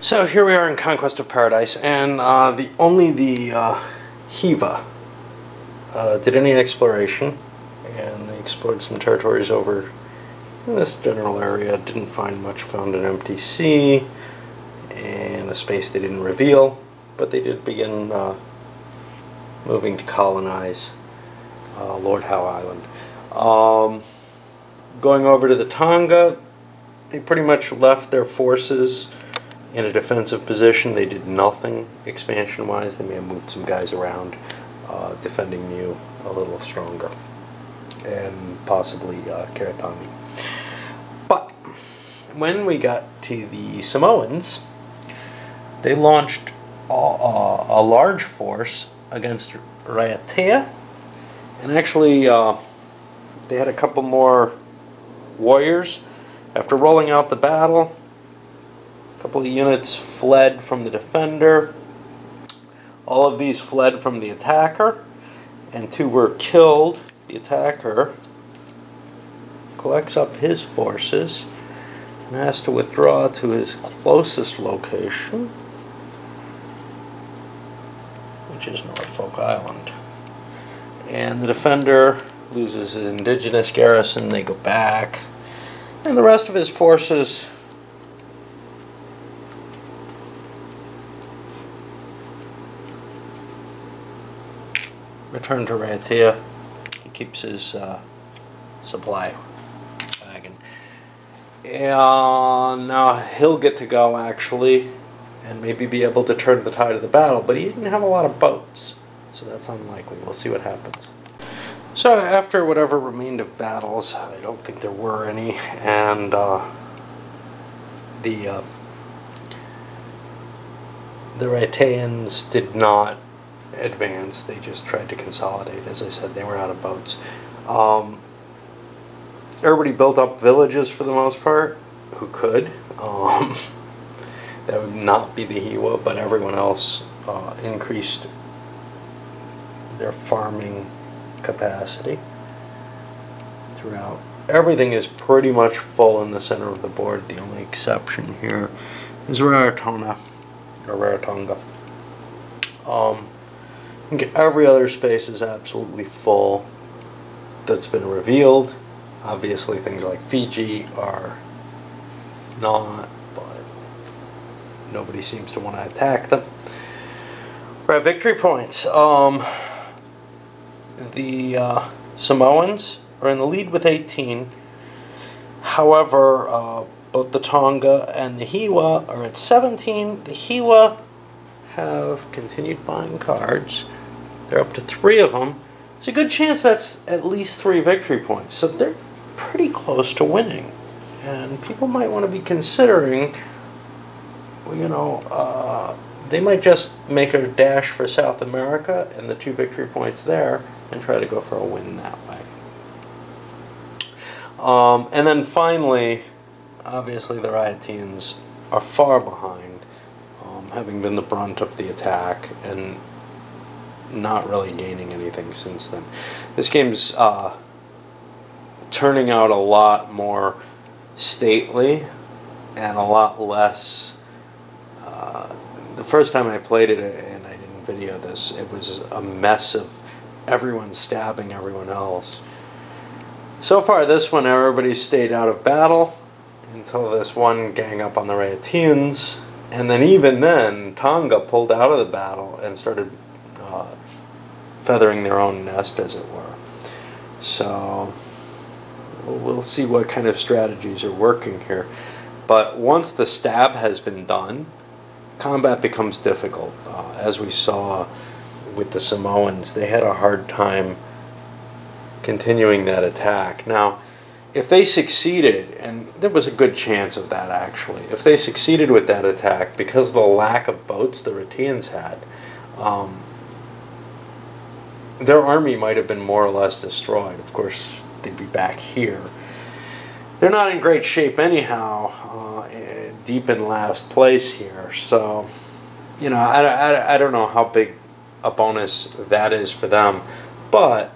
So here we are in Conquest of Paradise, and only the Hiva did any exploration, and they explored some territories over in this general area. Didn't find much, found an empty sea and a space they didn't reveal, but they did begin moving to colonize Lord Howe Island. Going over to the Tonga, they pretty much left their forces in a defensive position. They did nothing expansion-wise. They may have moved some guys around, defending Niue a little stronger, and possibly Karatami. But when we got to the Samoans, they launched a large force against Raiatea, and actually they had a couple more warriors. After rolling out the battle, a couple of units fled from the defender. All of these fled from the attacker, and 2 were killed. The attacker collects up his forces and has to withdraw to his closest location, which is Norfolk Island. And the defender loses his indigenous garrison. They go back, and the rest of his forces return to Raiatea. He keeps his supply wagon. And now he'll get to go, actually, and maybe be able to turn the tide of the battle, but he didn't have a lot of boats, so that's unlikely. We'll see what happens. So after whatever remained of battles, I don't think there were any, and the Raiateans did not advance. They just tried to consolidate. As I said, they were out of boats. Everybody built up villages for the most part, who could. That would not be the Hiwa, but everyone else increased their farming capacity throughout. Everything is pretty much full in the center of the board. The only exception here is Rarotonga, or Rarotonga. I think every other space is absolutely full that's been revealed. Obviously things like Fiji are not, but nobody seems to want to attack them. We're at victory points. The Samoans are in the lead with 18. However, both the Tonga and the Hiwa are at 17. The Hiwa have continued buying cards. They're up to 3 of them. It's a good chance that's at least 3 victory points. So they're pretty close to winning. And people might want to be considering, you know, they might just make a dash for South America and the 2 victory points there and try to go for a win that way. And then finally, obviously the Raiateans are far behind, having been the brunt of the attack and not really gaining anything since then. This game's turning out a lot more stately and a lot less. The first time I played it, and I didn't video this, it was a mess of everyone stabbing everyone else. So far this one, everybody stayed out of battle until this one gang up on the Raiateans, and then even then Tonga pulled out of the battle and started feathering their own nest, as it were. So we'll see what kind of strategies are working here. But once the stab has been done, combat becomes difficult. As we saw with the Samoans, they had a hard time continuing that attack. Now, if they succeeded, and there was a good chance of that actually, if they succeeded with that attack, because of the lack of boats the Raiateans had, their army might have been more or less destroyed. Of course, they'd be back here. They're not in great shape anyhow, deep in last place here. So, you know, I don't know how big a bonus that is for them. But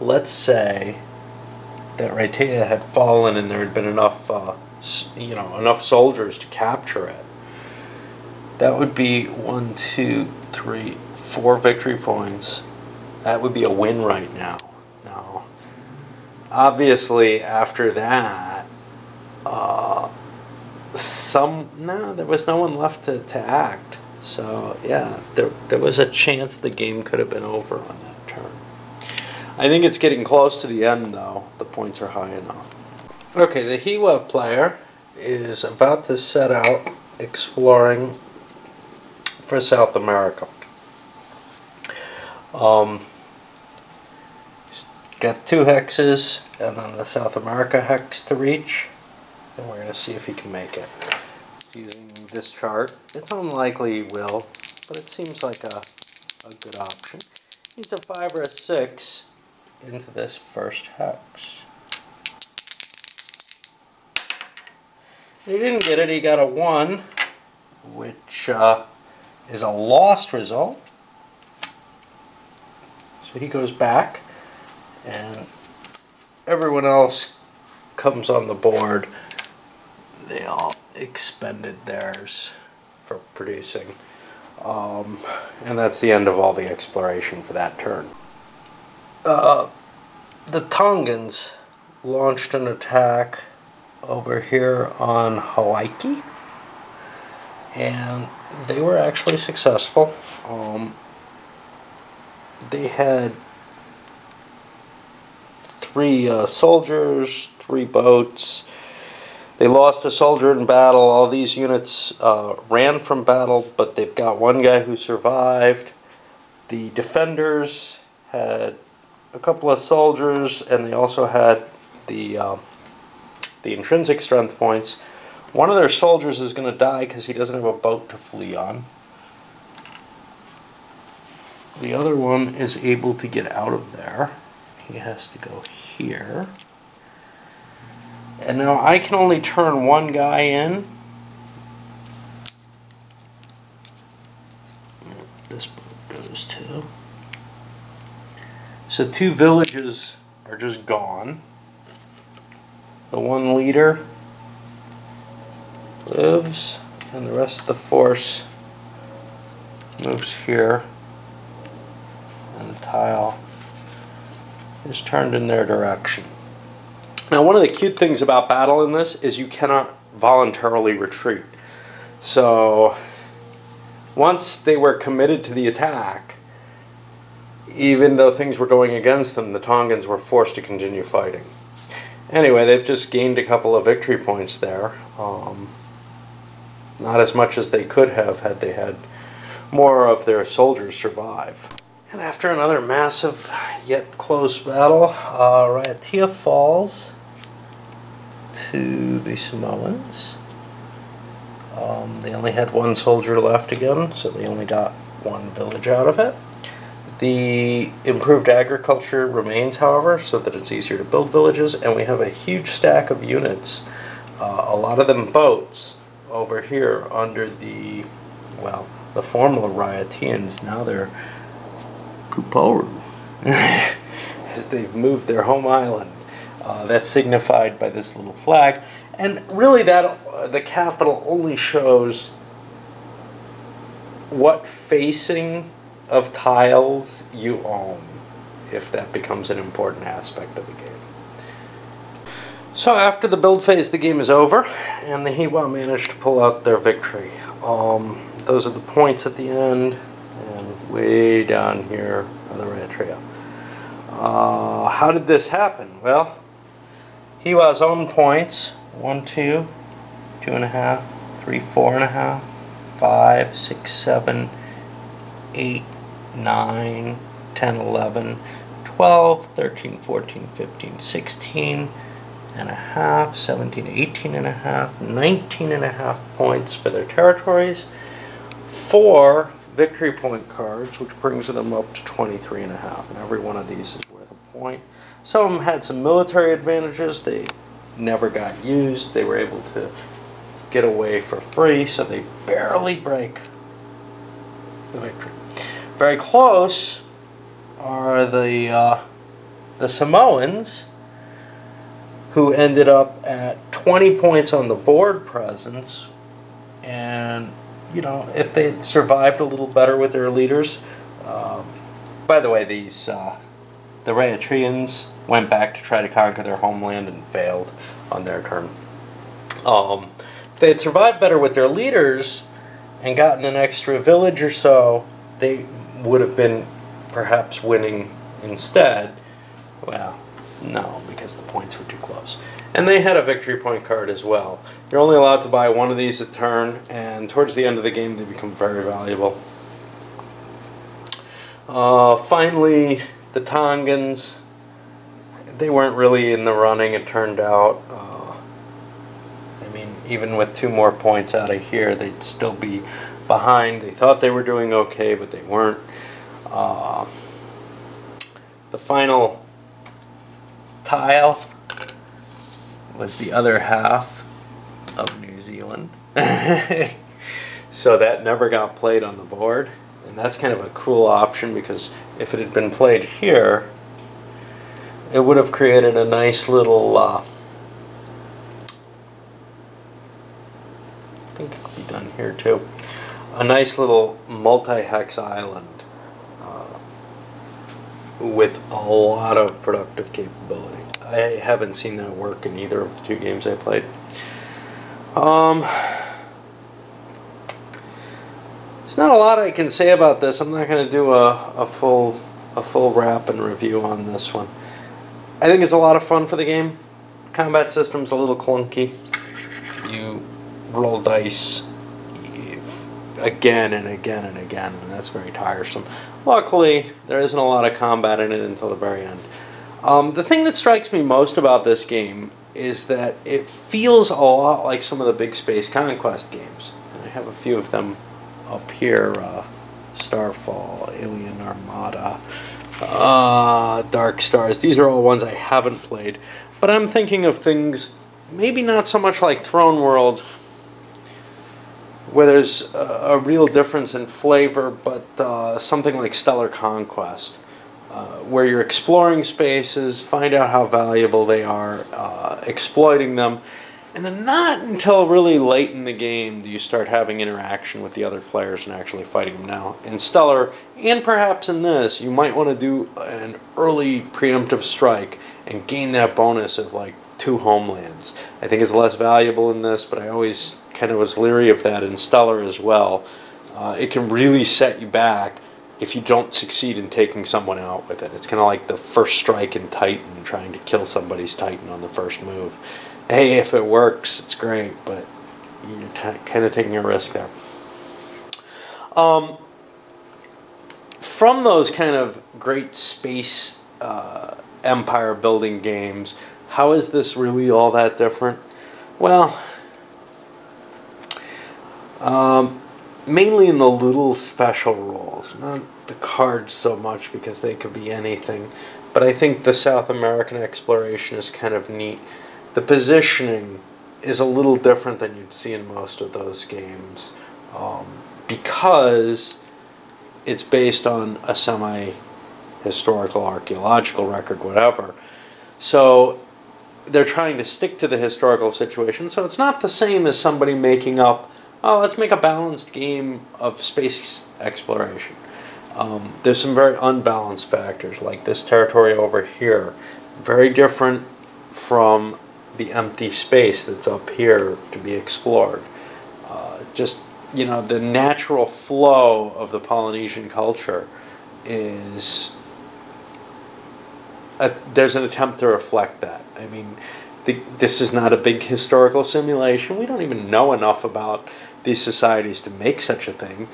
let's say that Raiatea had fallen and there had been enough, enough soldiers to capture it. that would be 1, 2, 3, 4 victory points. That would be a win right now. Now, obviously, after that, there was no one left to act. So yeah, there was a chance the game could have been over on that turn. I think it's getting close to the end though. The points are high enough. Okay, the Hiwa player is about to set out exploring for South America. Got 2 hexes and then the South America hex to reach, and we're going to see if he can make it. Using this chart, it's unlikely he will, but it seems like a good option. He's a 5 or a 6 into this first hex. He didn't get it, he got a 1, which is a lost result. So he goes back, and everyone else comes on the board. They all expended theirs for producing. And that's the end of all the exploration for that turn. The Tongans launched an attack over here on Hawaii, and they were actually successful. They had 3 soldiers, 3 boats. They lost a soldier in battle. All these units ran from battle, but they've got 1 guy who survived. The defenders had a couple of soldiers, and they also had the intrinsic strength points. One of their soldiers is going to die because he doesn't have a boat to flee on. The other one is able to get out of there. He has to go here. And now I can only turn 1 guy in. This boat goes to. So 2 villages are just gone. The 1 leader lives, and the rest of the force moves here. And the tile is turned in their direction. Now, one of the cute things about battle in this is you cannot voluntarily retreat. So, once they were committed to the attack, even though things were going against them, the Tongans were forced to continue fighting. Anyway, they've just gained a couple of victory points there. Not as much as they could have had they had more of their soldiers survive. And after another massive yet close battle, Raiatea falls to the Samoans. They only had 1 soldier left again, so they only got 1 village out of it. The improved agriculture remains, however, so that it's easier to build villages, and we have a huge stack of units, a lot of them boats, over here under the, well, the former Raiateans. Now they're Puporu, as they've moved their home island. That's signified by this little flag, and really that the capital only shows what facing of tiles you own, if that becomes an important aspect of the game. So after the build phase, the game is over, and the Hiwa managed to pull out their victory. Those are the points at the end, and way down here on the Raiatea. How did this happen? Well, Hiwa's own points: 1, 2, 2.5, 3, 4.5, 5, 6, 7, 8, 9, 10, 11, 12, 13, 14, 15, 16 and a half, 17, 18 and a half, 19 and a half points for their territories, 4 victory point cards, which brings them up to 23 and a half, and every one of these is worth a point. Some of them had some military advantages. They never got used. They were able to get away for free, so they barely break the victory. Very close are the Samoans, who ended up at 20 points on the board presence and you know, if they had survived a little better with their leaders. By the way, the Rhaetrians went back to try to conquer their homeland and failed on their turn. If they had survived better with their leaders and gotten an extra village or so, they would have been perhaps winning instead. Well, no, because the points were too close. And they had a victory point card as well. You're only allowed to buy one of these a turn, and towards the end of the game they become very valuable. Finally, the Tongans, they weren't really in the running, it turned out. I mean, even with 2 more points out of here, they'd still be behind. They thought they were doing okay, but they weren't. The final tile was the other half of New Zealand. So that never got played on the board. And that's kind of a cool option, because if it had been played here, it would have created a nice little, I think it could be done here too, a nice little multi-hex island with a lot of productive capability. I haven't seen that work in either of the 2 games I played. There's not a lot I can say about this. I'm not going to do a full wrap and review on this one. I think it's a lot of fun for the game. Combat system's a little clunky. You roll dice again and again and again, and that's very tiresome. Luckily, there isn't a lot of combat in it until the very end. The thing that strikes me most about this game is that it feels a lot like some of the big space conquest games. And I have a few of them up here. Starfall, Alien Armada, Dark Stars. These are all ones I haven't played. But I'm thinking of things maybe not so much like Throne World, where there's a real difference in flavor, but something like Stellar Conquest, where you're exploring spaces, find out how valuable they are, exploiting them, and then not until really late in the game do you start having interaction with the other players and actually fighting them. Now, in Stellar, and perhaps in this, you might want to do an early preemptive strike and gain that bonus of like 2 homelands. I think it's less valuable in this, but I always kind of was leery of that in Stellar as well. It can really set you back if you don't succeed in taking someone out with it. It's kind of like the first strike in Titan, trying to kill somebody's Titan on the first move. Hey, if it works, it's great, but you're kind of taking a risk there. From those kind of great space empire building games, how is this really all that different? Well, mainly in the little special roles, not the cards so much because they could be anything, but I think the South American exploration is kind of neat. The positioning is a little different than you'd see in most of those games, because it's based on a semi-historical, archaeological record, whatever. So they're trying to stick to the historical situation, so it's not the same as somebody making up, oh, let's make a balanced game of space exploration. There's some very unbalanced factors, like this territory over here, very different from the empty space that's up here to be explored. Just, you know, the natural flow of the Polynesian culture is... there's an attempt to reflect that. I mean, this is not a big historical simulation. We don't even know enough about these societies to make such a thing.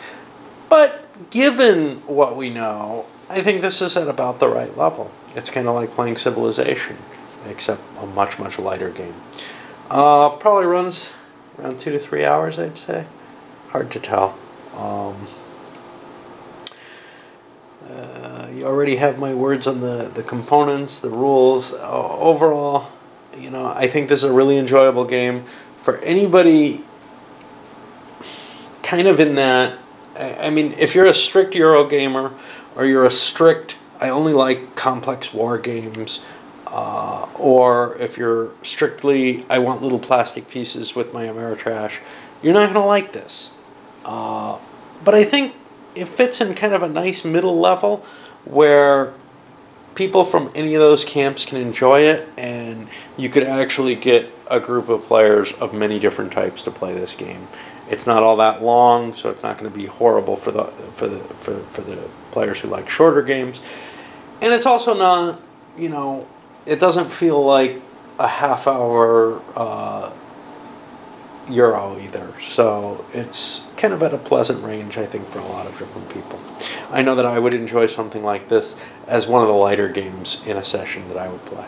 But given what we know, I think this is at about the right level. It's kind of like playing Civilization, except a much, much lighter game. Probably runs around 2 to 3 hours, I'd say. Hard to tell. You already have my words on the components, the rules. Overall, you know, I think this is a really enjoyable game for anybody kind of in that. I mean, if you're a strict Euro gamer, or you're a strict, I only like complex war games, or if you're strictly, I want little plastic pieces with my Ameritrash, you're not going to like this. But I think it fits in kind of a nice middle level where people from any of those camps can enjoy it, and you could actually get a group of players of many different types to play this game. It's not all that long, so it's not going to be horrible for the players who like shorter games. And it's also not, it doesn't feel like a half-hour Euro either. So it's kind of at a pleasant range, I think, for a lot of different people. I know that I would enjoy something like this as one of the lighter games in a session that I would play.